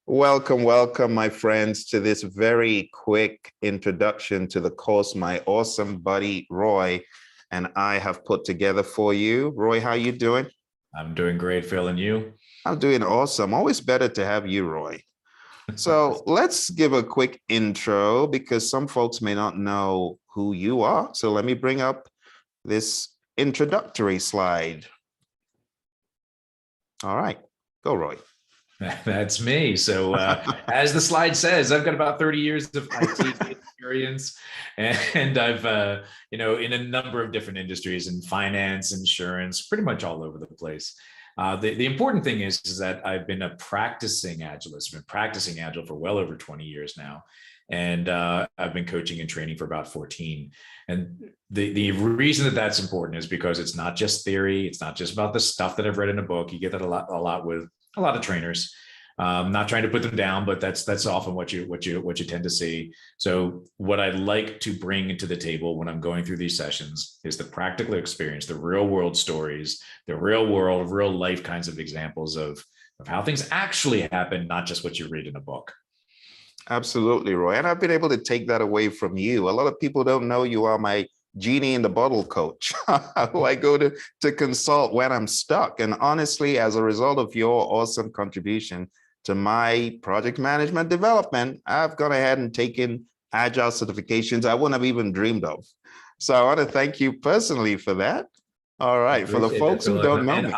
Welcome, welcome, my friends, to this very quick introduction to the course my awesome buddy Roy and I have put together for you. Roy, how you doing? I'm doing great, Phil, and you? I'm doing awesome. Always better to have you, Roy. So let's give a quick intro because some folks may not know who you are. So let me bring up this introductory slide. All right, go, Roy. That's me. So, as the slide says, I've got about 30 years of IT experience, and I've, in a number of different industries in finance, insurance, pretty much all over the place. The important thing is that I've been a practicing Agilist. I've been practicing Agile for well over 20 years now. And I've been coaching and training for about 14. And the reason that that's important is because it's not just theory. It's not just about the stuff that I've read in a book. You get that a lot with a lot of trainers. Not trying to put them down, but that's often what you tend to see. So what I like to bring to the table when I'm going through these sessions is the practical experience, the real world stories, the real world, real life kinds of examples of how things actually happen, not just what you read in a book. Absolutely, Roy. And I've been able to take that away from you. A lot of people don't know you are my genie in the bottle coach, who I go to consult when I'm stuck. And honestly, as a result of your awesome contribution to my project management development, I've gone ahead and taken Agile certifications I wouldn't have even dreamed of. So I want to thank you personally for that. All right, for the folks who don't know me.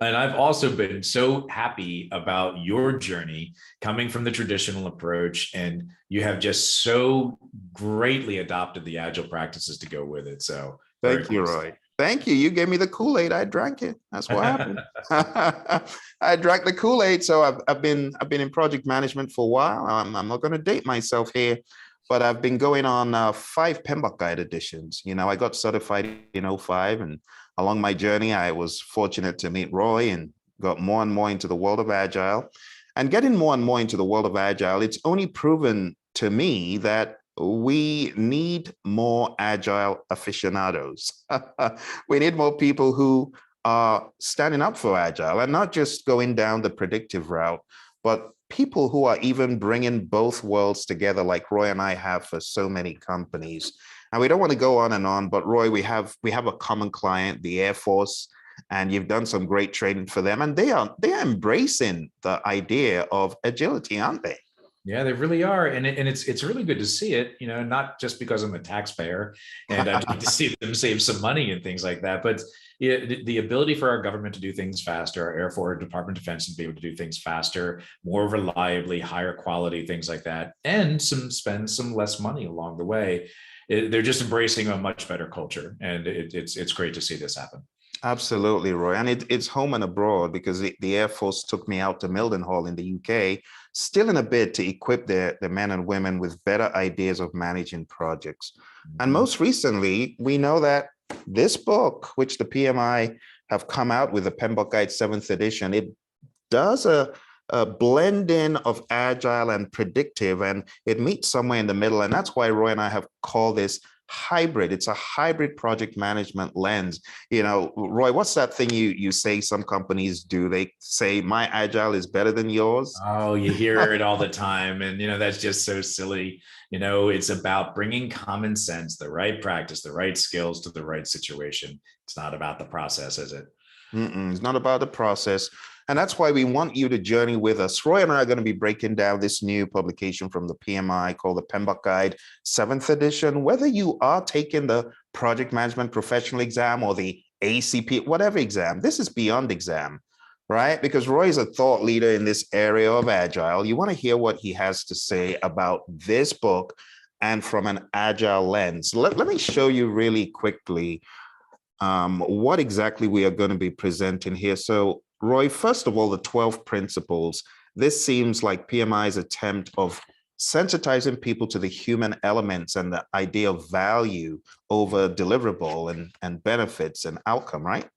And I've also been so happy about your journey coming from the traditional approach, and you have just so greatly adopted the Agile practices to go with it. So thank you, Roy. Thank you. You gave me the Kool-Aid. I drank it. That's what happened. I drank the Kool-Aid. So I've been in project management for a while. I'm not going to date myself here, but I've been going on 5 PMBOK guide editions. You know, I got certified in 2005, and along my journey, I was fortunate to meet Roy and got more and more into the world of Agile. And getting more and more into the world of Agile, it's only proven to me that we need more Agile aficionados. We need more people who are standing up for Agile and not just going down the predictive route, but people who are even bringing both worlds together like Roy and I have for so many companies. And we don't want to go on, but Roy, we have a common client, the Air Force, and you've done some great training for them, and they are embracing the idea of agility, aren't they? Yeah, they really are, and it's really good to see it. You know, not just because I'm a taxpayer and I'd like to see them save some money and things like that, but the ability for our government to do things faster, our Air Force, Department of Defense to be able to do things faster, more reliably, higher quality, things like that, and spend some less money along the way. They're just embracing a much better culture, and it's great to see this happen. Absolutely, Roy. And it's home and abroad because the Air Force took me out to Mildenhall in the UK, still in a bid to equip the men and women with better ideas of managing projects. And most recently, we know that this book, which the PMI have come out with, the PMBOK Guide 7th edition, it does a blending of agile and predictive, and it meets somewhere in the middle. And that's why Roy and I have called this hybrid. It's a hybrid project management lens. You know, Roy, what's that thing you say some companies do? They say my agile is better than yours. Oh, you hear it all the time. And, that's just so silly. It's about bringing common sense, the right practice, the right skills to the right situation. It's not about the process, is it? It's not about the process. And that's why we want you to journey with us. Roy and I are going to be breaking down this new publication from the PMI called the PMBOK Guide 7th edition. Whether you are taking the project management professional exam or the ACP, whatever exam, this is beyond exam, right? Because Roy is a thought leader in this area of Agile. You want to hear what he has to say about this book and from an Agile lens. Let me show you really quickly what exactly we are going to be presenting here. So Roy, first of all, the 12 principles. This seems like PMI's attempt of sensitizing people to the human elements and the idea of value over deliverable and benefits and outcome, right?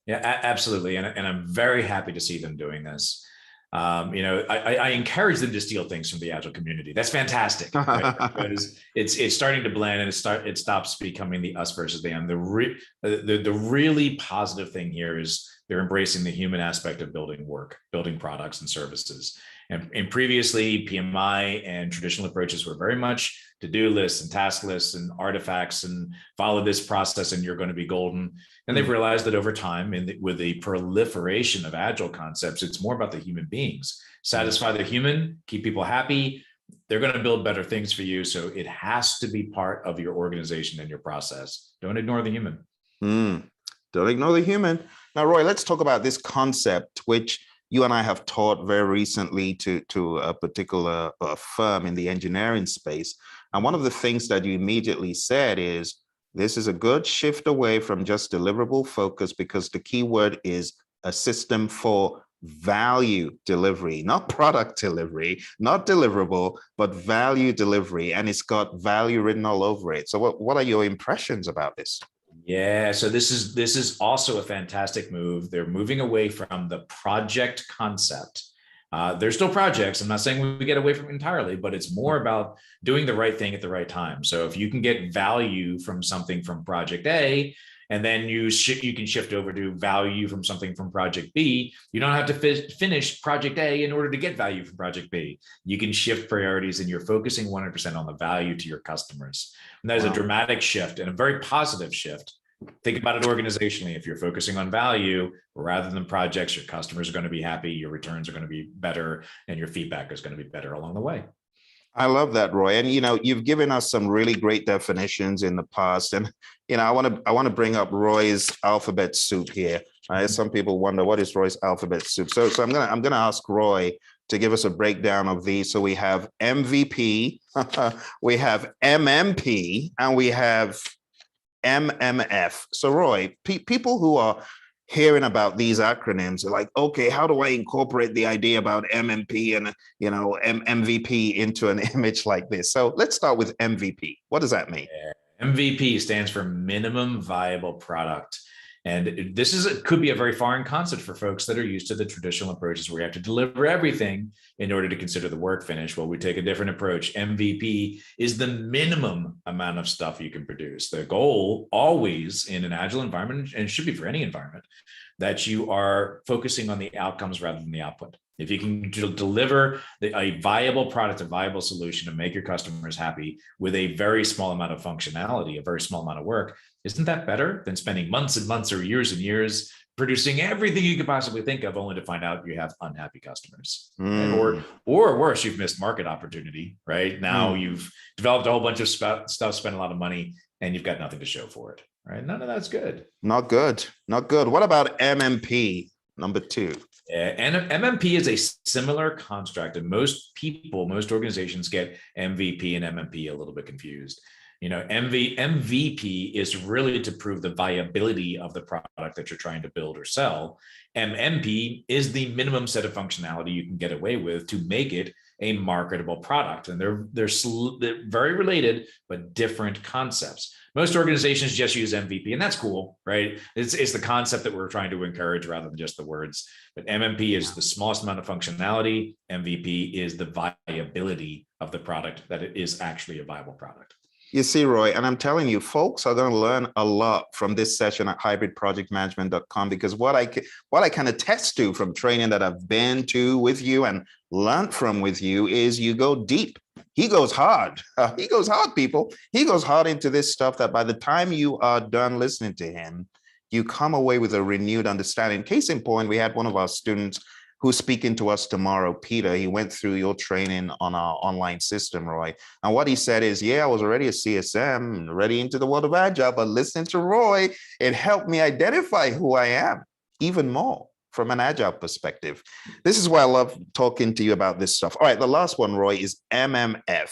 Yeah, absolutely. And I'm very happy to see them doing this. I encourage them to steal things from the Agile community. That's fantastic, right? Because it's starting to blend, and it stops becoming the us versus them. The really positive thing here is they're embracing the human aspect of building work, building products and services. And previously, PMI and traditional approaches were very much to-do lists and task lists and artifacts and follow this process and you're going to be golden. And they've realized that over time, with the proliferation of agile concepts, it's more about the human beings. Satisfy the human, keep people happy. They're going to build better things for you. So it has to be part of your organization and your process. Don't ignore the human. Don't ignore the human. Now, Roy, let's talk about this concept, which you and I have taught very recently to a particular firm in the engineering space. And one of the things that you immediately said is, this is a good shift away from just deliverable focus, because the key word is a system for value delivery, not product delivery, not deliverable, but value delivery. And it's got value written all over it. So what are your impressions about this? Yeah, so this is also a fantastic move. They're moving away from the project concept. There's still projects. I'm not saying we get away from it entirely, but it's more about doing the right thing at the right time. So if you can get value from something from project A, and then you can shift over to value from something from project B, you don't have to finish project A in order to get value from project B. You can shift priorities and you're focusing 100% on the value to your customers. And that is a dramatic shift and a very positive shift. Think about it organizationally. If you're focusing on value rather than projects, your customers are going to be happy, your returns are going to be better, and your feedback is going to be better along the way. I love that, Roy. And, you've given us some really great definitions in the past. And, I want to bring up Roy's alphabet soup here. Some people wonder, what is Roy's alphabet soup? So I'm going to ask Roy to give us a breakdown of these. So we have MVP, we have MMP, and we have MMF. So Roy, people who are hearing about these acronyms are like, okay, how do I incorporate the idea about MMP and MVP into an image like this? So let's start with MVP. What does that mean? MVP stands for minimum viable product. And this could be a very foreign concept for folks that are used to the traditional approaches where you have to deliver everything in order to consider the work finished. Well, we take a different approach. MVP is the minimum amount of stuff you can produce. The goal always in an agile environment, and it should be for any environment, that you are focusing on the outcomes rather than the output. If you can deliver a viable product, a viable solution to make your customers happy with a very small amount of functionality, a very small amount of work, isn't that better than spending months and months or years and years producing everything you could possibly think of only to find out you have unhappy customers? Or worse, you've missed market opportunity, right? Now you've developed a whole bunch of stuff, spent a lot of money, and you've got nothing to show for it, right? None of that's good. Not good. Not good. What about MMP, number 2? And MMP is a similar construct, and most organizations get MVP and MMP a little bit confused. MVP is really to prove the viability of the product that you're trying to build or sell. MMP is the minimum set of functionality you can get away with to make it a marketable product. And they're very related, but different concepts. Most organizations just use MVP, and that's cool, right? It's the concept that we're trying to encourage rather than just the words. But MMP is the smallest amount of functionality. MVP is the viability of the product, that it is actually a viable product. You see, Roy, and I'm telling you, folks are going to learn a lot from this session at hybridprojectmanagement.com, because what I can attest to from training that I've been to with you and learned from with you is you go deep. He goes hard. He goes hard, people. He goes hard into this stuff that by the time you are done listening to him, you come away with a renewed understanding. Case in point, we had one of our students who's speaking to us tomorrow, Peter. He went through your training on our online system, Roy. And what he said is, yeah, I was already a CSM, already into the world of Agile, but listening to Roy, it helped me identify who I am even more from an Agile perspective. This is why I love talking to you about this stuff. All right, the last one, Roy, is MMF.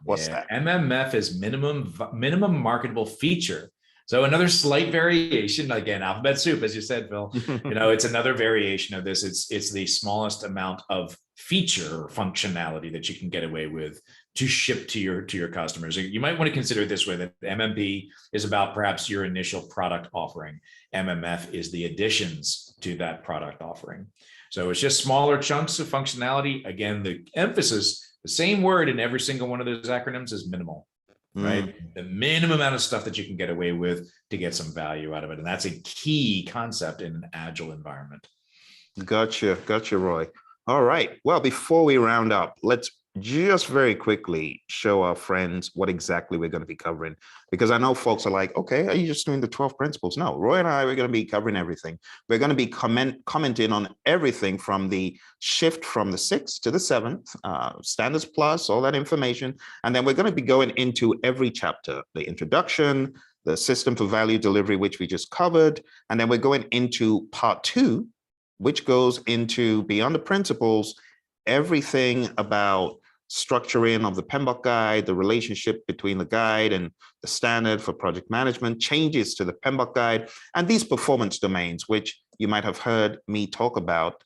What's that? MMF is minimum marketable feature. So another slight variation, again, alphabet soup, as you said, Phil, it's another variation of this. It's the smallest amount of feature or functionality that you can get away with to ship to your customers. You might want to consider it this way, that MMP is about perhaps your initial product offering. MMF is the additions to that product offering. So it's just smaller chunks of functionality. Again, the emphasis, the same word in every single one of those acronyms is minimal. Right? The minimum amount of stuff that you can get away with to get some value out of it. And that's a key concept in an agile environment. Gotcha, Roy. All right. Well, before we round up, let's just very quickly show our friends what exactly we're going to be covering. Because I know folks are like, okay, are you just doing the 12 principles? No, Roy and I, we're going to be covering everything. We're going to be commenting on everything from the shift from the 6th to the 7th, standards plus, all that information. And then we're going to be going into every chapter, the introduction, the system for value delivery, which we just covered. And then we're going into part 2, which goes into beyond the principles, everything about structuring of the PMBOK guide, the relationship between the guide and the standard for project management, changes to the PMBOK guide, and these performance domains, which you might have heard me talk about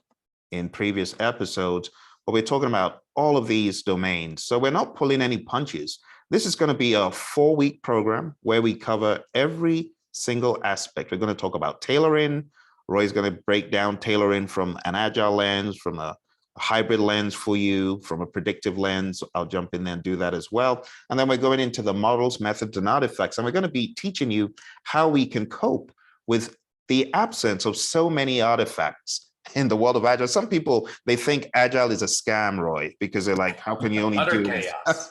in previous episodes, but we're talking about all of these domains. So we're not pulling any punches. This is going to be a 4-week program where we cover every single aspect. We're going to talk about tailoring. Roy's going to break down tailoring from an agile lens, from a hybrid lens for you, from a predictive lens. I'll jump in there and do that as well. And then we're going into the models, methods, and artifacts. And we're going to be teaching you how we can cope with the absence of so many artifacts in the world of Agile. Some people, they think Agile is a scam, Roy, because they're like, how can you only Utter do chaos.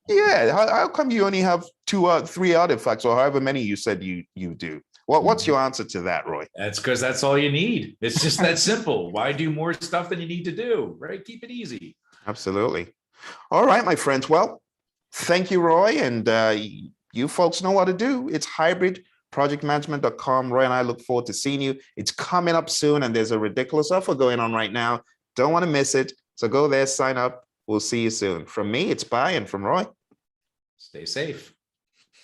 Yeah, how come you only have 2 or 3 artifacts, or however many you said you do? What's your answer to that, Roy? That's because that's all you need. It's just that simple. Why do more stuff than you need to do, right? Keep it easy. Absolutely. All right, my friends. Well, thank you, Roy. And you folks know what to do. It's hybridprojectmanagement.com. Roy and I look forward to seeing you. It's coming up soon, and there's a ridiculous offer going on right now. Don't want to miss it. So go there, sign up. We'll see you soon. From me, it's bye. And from Roy, Stay safe.